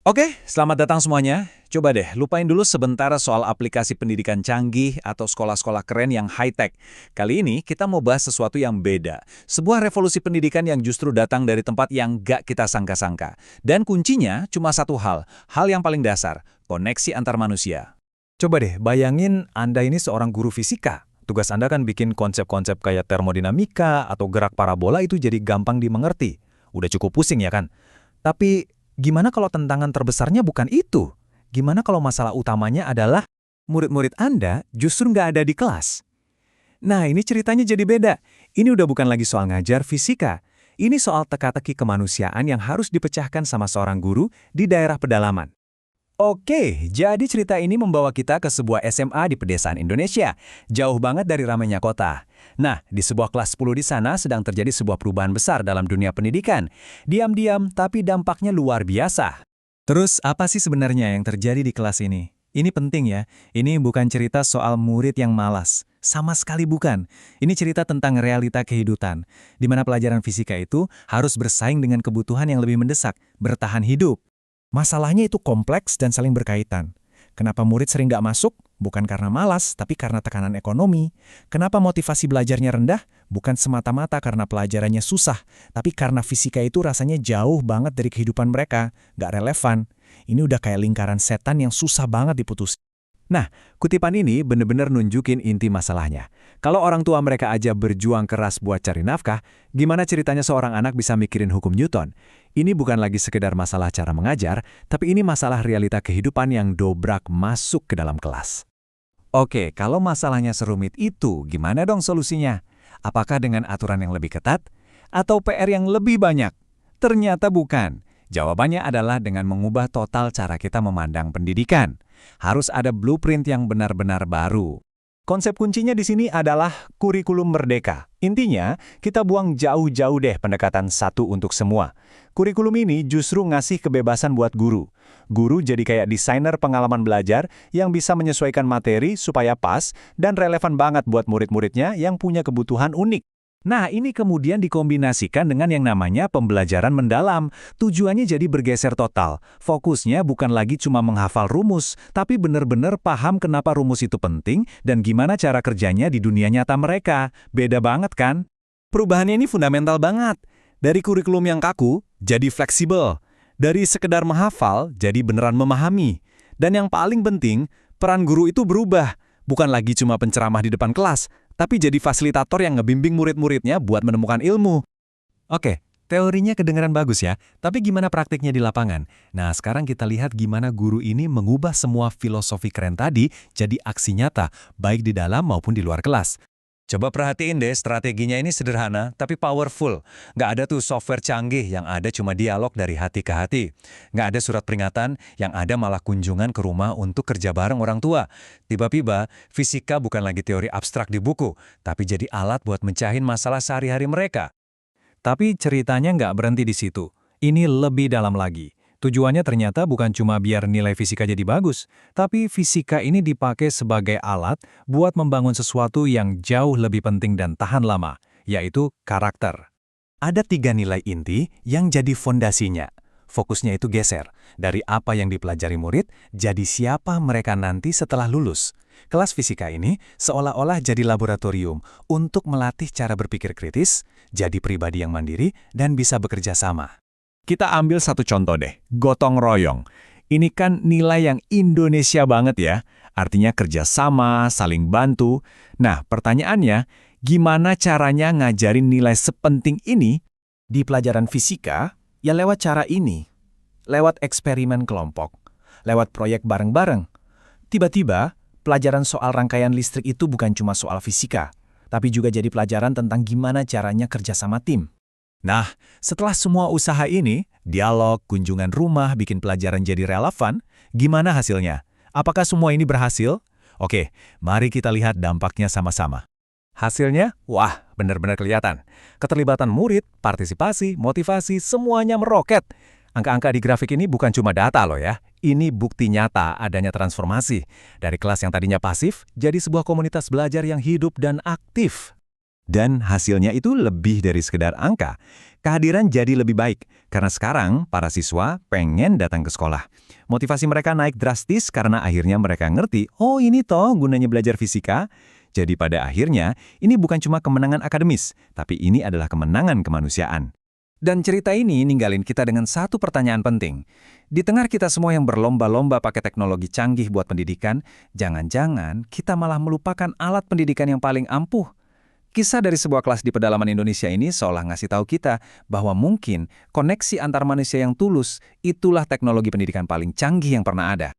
Oke, selamat datang semuanya. Coba deh, lupain dulu sebentar soal aplikasi pendidikan canggih atau sekolah-sekolah keren yang high-tech. Kali ini kita mau bahas sesuatu yang beda. Sebuah revolusi pendidikan yang justru datang dari tempat yang gak kita sangka-sangka. Dan kuncinya cuma satu hal yang paling dasar, koneksi antar manusia. Coba deh, bayangin Anda ini seorang guru fisika. Tugas Anda kan bikin konsep-konsep kayak termodinamika atau gerak parabola itu jadi gampang dimengerti. Udah cukup pusing ya kan? Tapi gimana kalau tantangan terbesarnya bukan itu? Gimana kalau masalah utamanya adalah murid-murid Anda justru nggak ada di kelas? Nah, ini ceritanya jadi beda. Ini udah bukan lagi soal ngajar fisika. Ini soal teka-teki kemanusiaan yang harus dipecahkan sama seorang guru di daerah pedalaman. Oke, jadi cerita ini membawa kita ke sebuah SMA di pedesaan Indonesia, jauh banget dari ramainya kota. Nah, di sebuah kelas 10 di sana sedang terjadi sebuah perubahan besar dalam dunia pendidikan. Diam-diam, tapi dampaknya luar biasa. Terus, apa sih sebenarnya yang terjadi di kelas ini? Ini penting ya, ini bukan cerita soal murid yang malas. Sama sekali bukan. Ini cerita tentang realita kehidupan, di mana pelajaran fisika itu harus bersaing dengan kebutuhan yang lebih mendesak, bertahan hidup. Masalahnya itu kompleks dan saling berkaitan. Kenapa murid sering nggak masuk? Bukan karena malas, tapi karena tekanan ekonomi. Kenapa motivasi belajarnya rendah? Bukan semata-mata karena pelajarannya susah, tapi karena fisika itu rasanya jauh banget dari kehidupan mereka, nggak relevan. Ini udah kayak lingkaran setan yang susah banget diputus. Nah, kutipan ini bener-bener nunjukin inti masalahnya. Kalau orang tua mereka aja berjuang keras buat cari nafkah, gimana ceritanya seorang anak bisa mikirin hukum Newton? Ini bukan lagi sekedar masalah cara mengajar, tapi ini masalah realita kehidupan yang dobrak masuk ke dalam kelas. Oke, kalau masalahnya serumit itu, gimana dong solusinya? Apakah dengan aturan yang lebih ketat? Atau PR yang lebih banyak? Ternyata bukan. Jawabannya adalah dengan mengubah total cara kita memandang pendidikan. Harus ada blueprint yang benar-benar baru. Konsep kuncinya di sini adalah kurikulum merdeka. Intinya, kita buang jauh-jauh deh pendekatan satu untuk semua. Kurikulum ini justru ngasih kebebasan buat guru. Guru jadi kayak desainer pengalaman belajar yang bisa menyesuaikan materi supaya pas dan relevan banget buat murid-muridnya yang punya kebutuhan unik. Nah, ini kemudian dikombinasikan dengan yang namanya pembelajaran mendalam. Tujuannya jadi bergeser total. Fokusnya bukan lagi cuma menghafal rumus, tapi benar-benar paham kenapa rumus itu penting dan gimana cara kerjanya di dunia nyata mereka. Beda banget kan? Perubahannya ini fundamental banget. Dari kurikulum yang kaku, jadi fleksibel. Dari sekedar menghafal, jadi beneran memahami. Dan yang paling penting, peran guru itu berubah. Bukan lagi cuma penceramah di depan kelas, tapi jadi fasilitator yang ngebimbing murid-muridnya buat menemukan ilmu. Oke, teorinya kedengaran bagus ya, tapi gimana praktiknya di lapangan? Nah, sekarang kita lihat gimana guru ini mengubah semua filosofi keren tadi jadi aksi nyata, baik di dalam maupun di luar kelas. Coba perhatiin deh, strateginya ini sederhana, tapi powerful. Nggak ada tuh software canggih, yang ada cuma dialog dari hati ke hati. Nggak ada surat peringatan, yang ada malah kunjungan ke rumah untuk kerja bareng orang tua. Tiba-tiba, fisika bukan lagi teori abstrak di buku, tapi jadi alat buat mencahin masalah sehari-hari mereka. Tapi ceritanya nggak berhenti di situ. Ini lebih dalam lagi. Tujuannya ternyata bukan cuma biar nilai fisika jadi bagus, tapi fisika ini dipakai sebagai alat buat membangun sesuatu yang jauh lebih penting dan tahan lama, yaitu karakter. Ada 3 nilai inti yang jadi fondasinya. Fokusnya itu geser, dari apa yang dipelajari murid, jadi siapa mereka nanti setelah lulus. Kelas fisika ini seolah-olah jadi laboratorium untuk melatih cara berpikir kritis, jadi pribadi yang mandiri, dan bisa bekerja sama. Kita ambil satu contoh deh, gotong royong. Ini kan nilai yang Indonesia banget ya, artinya kerjasama, saling bantu. Nah, pertanyaannya, gimana caranya ngajarin nilai sepenting ini di pelajaran fisika? Ya lewat cara ini, lewat eksperimen kelompok, lewat proyek bareng-bareng. Tiba-tiba, pelajaran soal rangkaian listrik itu bukan cuma soal fisika, tapi juga jadi pelajaran tentang gimana caranya kerjasama tim. Nah, setelah semua usaha ini, dialog, kunjungan rumah, bikin pelajaran jadi relevan, gimana hasilnya? Apakah semua ini berhasil? Oke, mari kita lihat dampaknya sama-sama. Hasilnya, wah, benar-benar kelihatan. Keterlibatan murid, partisipasi, motivasi, semuanya meroket. Angka-angka di grafik ini bukan cuma data loh ya. Ini bukti nyata adanya transformasi. Dari kelas yang tadinya pasif, jadi sebuah komunitas belajar yang hidup dan aktif. Dan hasilnya itu lebih dari sekedar angka. Kehadiran jadi lebih baik, karena sekarang para siswa pengen datang ke sekolah. Motivasi mereka naik drastis karena akhirnya mereka ngerti, oh ini toh gunanya belajar fisika. Jadi pada akhirnya, ini bukan cuma kemenangan akademis, tapi ini adalah kemenangan kemanusiaan. Dan cerita ini ninggalin kita dengan satu pertanyaan penting. Di tengah kita semua yang berlomba-lomba pakai teknologi canggih buat pendidikan, jangan-jangan kita malah melupakan alat pendidikan yang paling ampuh. Kisah dari sebuah kelas di pedalaman Indonesia ini seolah ngasih tahu kita bahwa mungkin koneksi antar manusia yang tulus itulah teknologi pendidikan paling canggih yang pernah ada.